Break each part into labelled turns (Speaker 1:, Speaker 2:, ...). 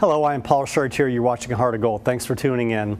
Speaker 1: Hello, I'm Paul Chartier. You're watching Heart of Gold. Thanks for tuning in.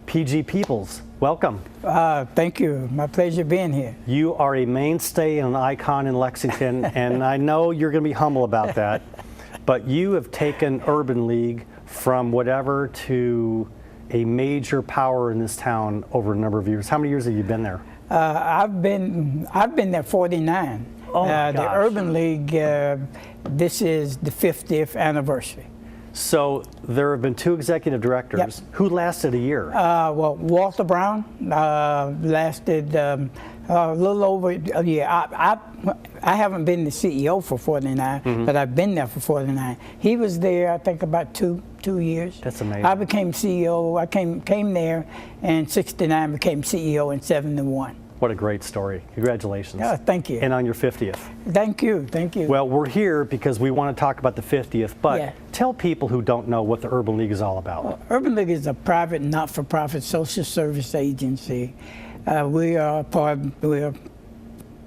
Speaker 1: PG Peoples, welcome.
Speaker 2: Thank you. My pleasure being here.
Speaker 1: You are a mainstay and an icon in Lexington, and I know you're going to be humble about that, but you have taken Urban League from whatever to a major power in this town over a number of years. How many years have you been there?
Speaker 2: I've been there 49.
Speaker 1: Oh my
Speaker 2: the
Speaker 1: gosh.
Speaker 2: Urban League, this is the 50th anniversary.
Speaker 1: So there have been two executive directors.
Speaker 2: Yep.
Speaker 1: Who lasted a year?
Speaker 2: Well, Walter Brown lasted a little over a year. I haven't been the CEO for 49, but I've been there for 49. He was there, I think, about two years.
Speaker 1: That's amazing.
Speaker 2: I became CEO. I came there in '69, became CEO in '71.
Speaker 1: What a great story. Congratulations.
Speaker 2: Yeah, thank you.
Speaker 1: And on your 50th.
Speaker 2: Thank you. Thank you.
Speaker 1: Well, we're here because we want to talk about the 50th, but
Speaker 2: Yeah.
Speaker 1: tell people who don't know what the Urban League is all about.
Speaker 2: Urban League is a private, not-for-profit social service agency. We are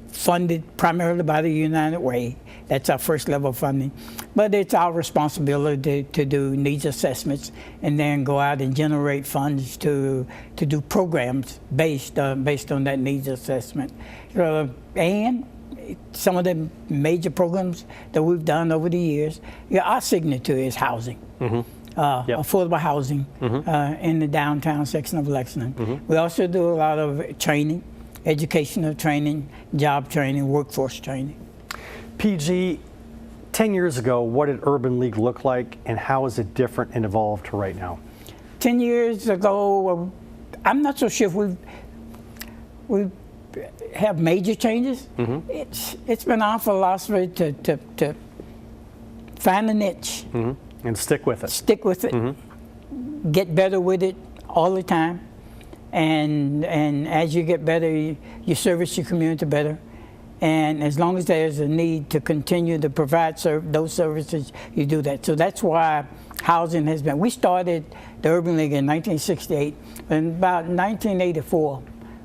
Speaker 2: funded primarily by the United Way. That's our first level of funding. But it's our responsibility to do needs assessments and then go out and generate funds to do programs based on that needs assessment. And some of the major programs that we've done over the years, our signature is housing. Affordable housing in the downtown section of Lexington. We also do a lot of training, educational training, job training, workforce training.
Speaker 1: PG, 10 years ago, what did Urban League look like, and how is it different and evolved to right now?
Speaker 2: 10 years ago, I'm not so sure if we have major changes. It's been our philosophy to find a niche.
Speaker 1: And stick with it.
Speaker 2: Stick with it, get better with it all the time, and as you get better, you service your community better. And as long as there's a need to continue to provide those services, you do that. So that's why housing has been. We started the Urban League in 1968, and about 1984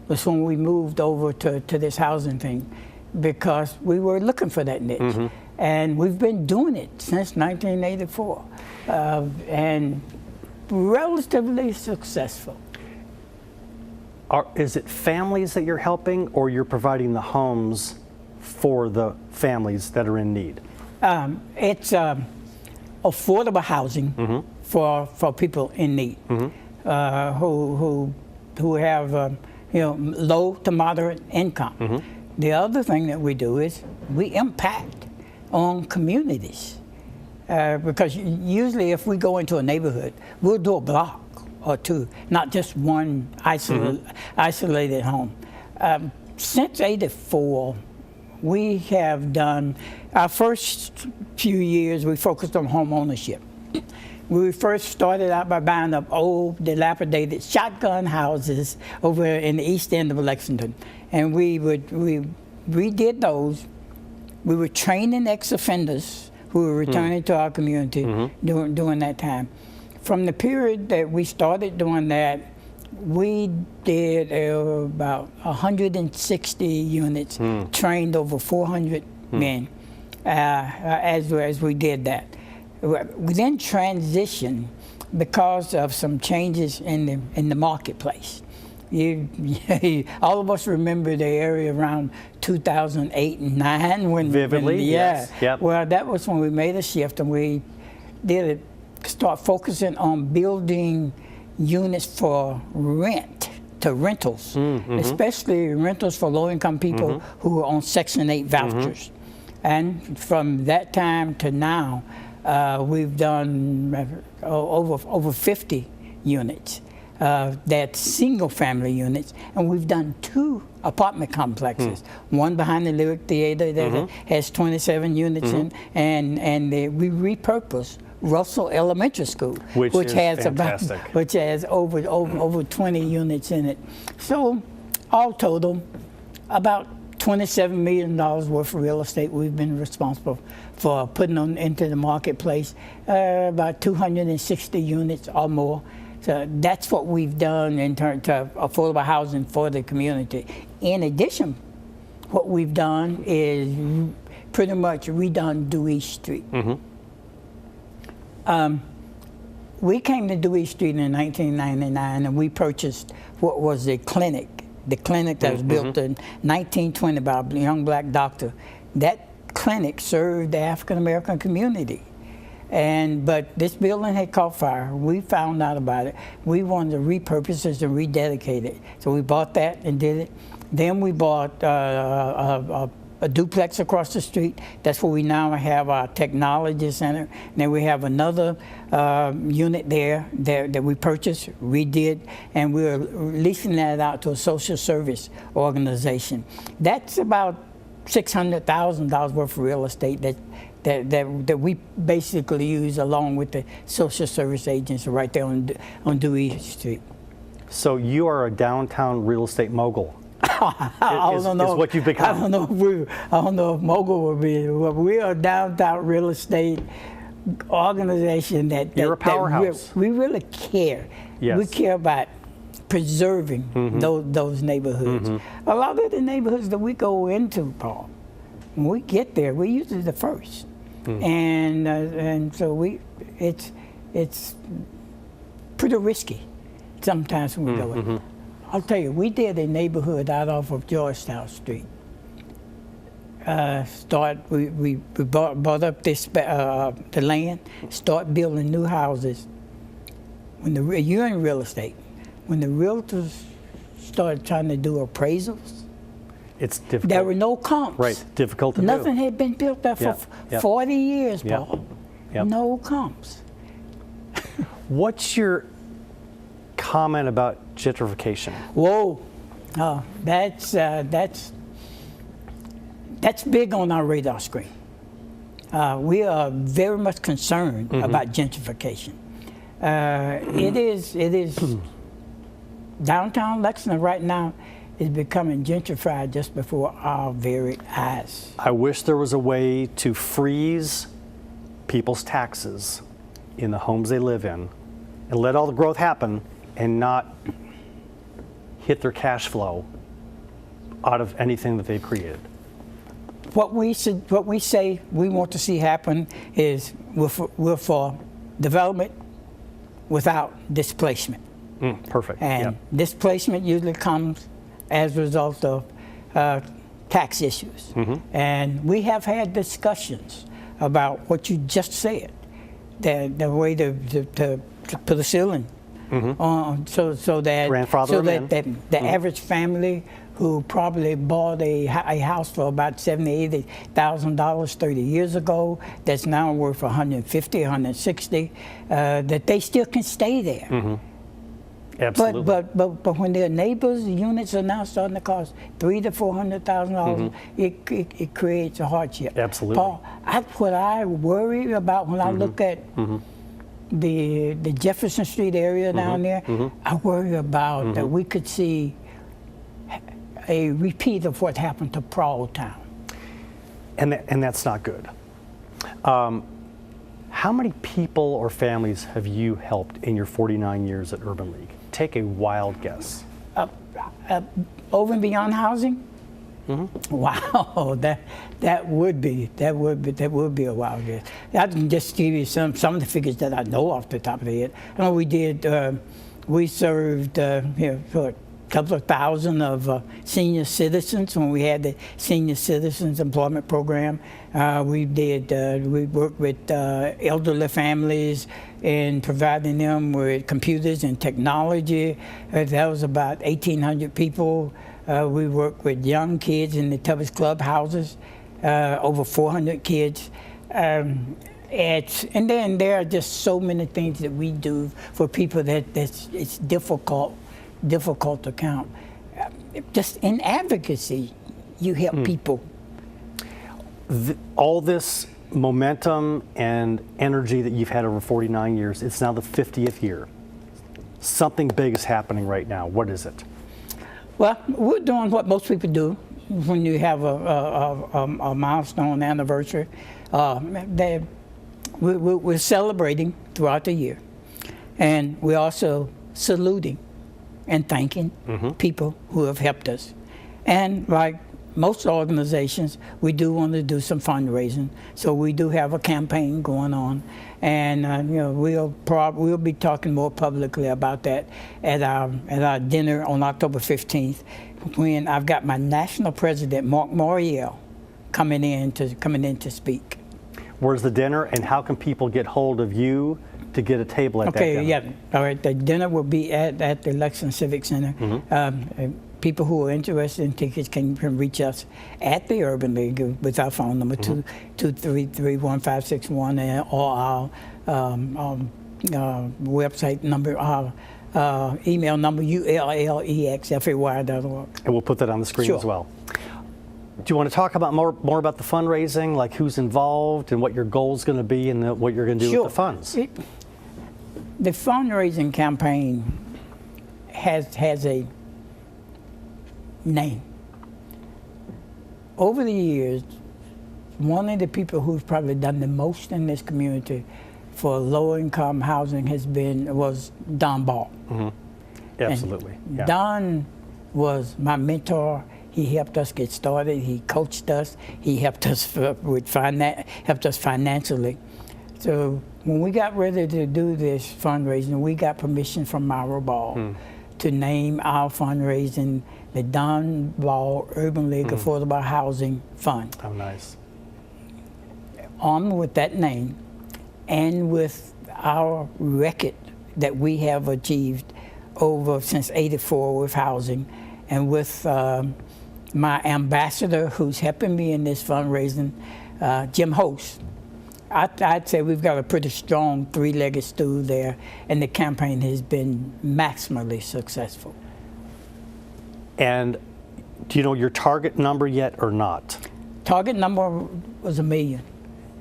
Speaker 2: was when we moved over to this housing thing, because we were looking for that niche. And we've been doing it since 1984, and relatively successful.
Speaker 1: Is it families that you're helping, or you're providing the homes for the families that are in need?
Speaker 2: It's affordable housing for people in need, who have low to moderate income. The other thing that we do is we impact on communities, because usually if we go into a neighborhood, we'll do a block or two, not just one isolated home. Since '84, we have done, our first few years, we focused on home ownership. We first started out by buying up old, dilapidated shotgun houses over in the east end of Lexington. And we redid those. We were training ex-offenders who were returning to our community during that time. From the period that we started doing that, we did about 160 units, trained over 400 men as we did that. We then transitioned because of some changes in the marketplace. All of us remember the area around 2008 and 2009 when
Speaker 1: vividly, yes. Yep.
Speaker 2: Well, that was when we made a shift, and we did start focusing on building units for rentals, especially rentals for low-income people who are on Section 8 vouchers. And from that time to now, we've done over 50 units. That's single-family units, and we've done 2 apartment complexes. One behind the Lyric Theater that has 27 units in, and we repurposed Russell Elementary School, which has over 20 units in it. So, all total, about $27 million worth of real estate we've been responsible for putting into the marketplace, about 260 units or more. So that's what we've done in terms of affordable housing for the community. In addition, what we've done is pretty much redone Dewey Street. we came to Dewey Street in 1999, and we purchased what was the clinic that was built in 1920 by a young black doctor. That clinic served the African American community. But this building had caught fire. We found out about it. We wanted to repurpose it and rededicate it. So we bought that and did it. Then we bought a duplex across the street. That's where we now have our technology center. And then we have another unit there that we purchased, redid, and we're leasing that out to a social service organization. That's about $600,000 worth of real estate that we basically use along with the social service agents right there on Dewey Street.
Speaker 1: So you are a downtown real estate mogul.
Speaker 2: I don't know.
Speaker 1: Is what you've become.
Speaker 2: I don't know if mogul would be. But we are a downtown real estate organization that
Speaker 1: you're a powerhouse.
Speaker 2: We really care.
Speaker 1: Yes.
Speaker 2: We care about preserving those neighborhoods. A lot of the neighborhoods that we go into, Paul, when we get there, we're usually the first, and so it's pretty risky sometimes when we go in. I'll tell you, we did a neighborhood out off of Georgetown Street. We bought up the land, start building new houses. You're in real estate. When the realtors started trying to do appraisals,
Speaker 1: it's difficult.
Speaker 2: there were no comps.
Speaker 1: Right, difficult to do.
Speaker 2: Nothing had been built there for 40 years, Paul.
Speaker 1: Yep.
Speaker 2: No comps.
Speaker 1: What's your comment about gentrification?
Speaker 2: Whoa, that's big on our radar screen. We are very much concerned about gentrification. It is downtown Lexington right now is becoming gentrified just before our very eyes.
Speaker 1: I wish there was a way to freeze people's taxes in the homes they live in and let all the growth happen and not hit their cash flow out of anything that they've created.
Speaker 2: What we say we want to see happen is we're for development without displacement.
Speaker 1: Perfect.
Speaker 2: And displacement usually comes as a result of tax issues. And we have had discussions about what you just said, the way to put a ceiling on, so that the average family who probably bought a house for about $70,000, $80,000 30 years ago, that's now worth $150,000, $160,000, that they still can stay there.
Speaker 1: Absolutely.
Speaker 2: But when their neighbors' units are now starting to cost $300,000 to $400,000, it creates a hardship.
Speaker 1: Absolutely.
Speaker 2: Paul, what I worry about when I look at the Jefferson Street area down there, I worry about that we could see a repeat of what happened to Proudtown.
Speaker 1: And that's not good. How many people or families have you helped in your 49 years at Urban League? Take a wild guess.
Speaker 2: Over and beyond housing? Wow, that would be a wild guess. I can just give you some of the figures that I know off the top of the head. I know we served for a couple of thousand of senior citizens when we had the Senior Citizens Employment Program. We worked with elderly families in providing them with computers and technology. That was about 1,800 people. We worked with young kids in the Tubbs Club houses, over 400 kids. And then there are just so many things that we do for people that it's difficult to count. Just in advocacy, you help people.
Speaker 1: All this momentum and energy that you've had over 49 years, it's now the 50th year. Something big is happening right now. What is it?
Speaker 2: Well, we're doing what most people do when you have a milestone anniversary. We're celebrating throughout the year. And we're also saluting and thanking people who have helped us. And like most organizations, we do want to do some fundraising. So we do have a campaign going on, and we'll be talking more publicly about that at our dinner on October 15th, when I've got my national president Mark Moriel coming in to speak.
Speaker 1: Where's the dinner, and how can people get hold of you to get a table at that dinner?
Speaker 2: Okay, yeah, all right. The dinner will be at the Lexington Civic Center. People who are interested in tickets can reach us at the Urban League with our phone number 233-1561 or our website number, our email number ullexfay.org.
Speaker 1: And we'll put that on the screen as well. Do you want to talk about more about the fundraising, like who's involved and what your goal is going to be and what you're going to do with the funds?
Speaker 2: The fundraising campaign has a name. Over the years, one of the people who's probably done the most in this community for low-income housing was Don Ball.
Speaker 1: Absolutely. Yeah.
Speaker 2: Don was my mentor. He helped us get started. He coached us. He helped us helped us financially. So when we got ready to do this fundraising, we got permission from Myra Ball to name our fundraising the Don Ball Urban League Affordable Housing Fund.
Speaker 1: Oh, nice.
Speaker 2: Armed with that name and with our record that we have achieved since '84 with housing, and with my ambassador who's helping me in this fundraising, Jim Host, I'd say we've got a pretty strong three-legged stool there, and the campaign has been maximally successful.
Speaker 1: And do you know your target number yet or not?
Speaker 2: Target number was $1 million.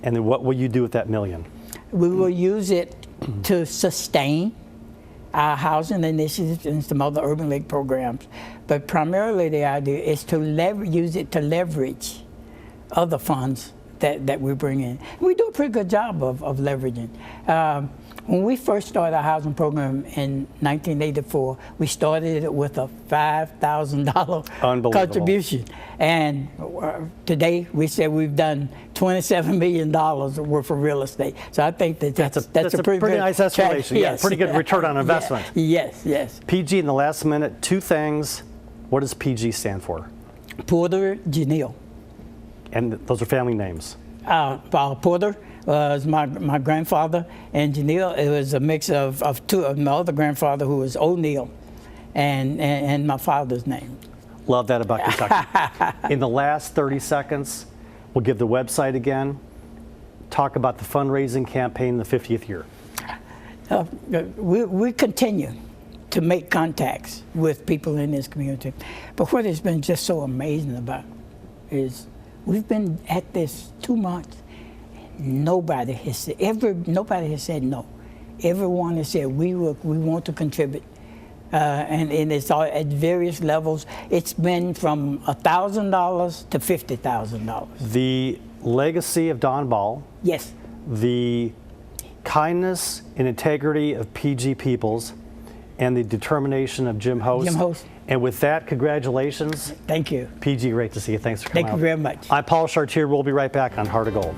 Speaker 1: And then what will you do with that $1 million?
Speaker 2: We will use it to sustain our housing initiatives and some other Urban League programs. But primarily the idea is to use it to leverage other funds that we bring in. We do a pretty good job of leveraging. When we first started our housing program in 1984, we started it with a $5,000 contribution. And today we said we've done $27 million worth of real estate. So I think that's a pretty
Speaker 1: nice estimation. Yeah, pretty good return on investment.
Speaker 2: Yes, yes.
Speaker 1: PG, in the last minute, two things. What does PG stand for?
Speaker 2: Porter Janelle.
Speaker 1: And those are family names.
Speaker 2: Porter was my grandfather, and Janelle, it was a mix of two of my other grandfather, who was O'Neill, and my father's name.
Speaker 1: Love that about Kentucky. In the last 30 seconds, we'll give the website again. Talk about the fundraising campaign, the 50th year.
Speaker 2: We continue to make contacts with people in this community. But what has been just so amazing about is we've been at this 2 months. Nobody has said no. Everyone has said we want to contribute, and it's all at various levels. It's been from $1,000 to $50,000.
Speaker 1: The legacy of Don Ball.
Speaker 2: Yes.
Speaker 1: The kindness and integrity of PG Peoples, and the determination of Jim Host.
Speaker 2: Jim Host.
Speaker 1: And with that, congratulations.
Speaker 2: Thank you.
Speaker 1: PG, great to see you. Thanks for coming out.
Speaker 2: Thank you very much.
Speaker 1: I'm Paul Chartier. We'll be right back on Heart of Gold.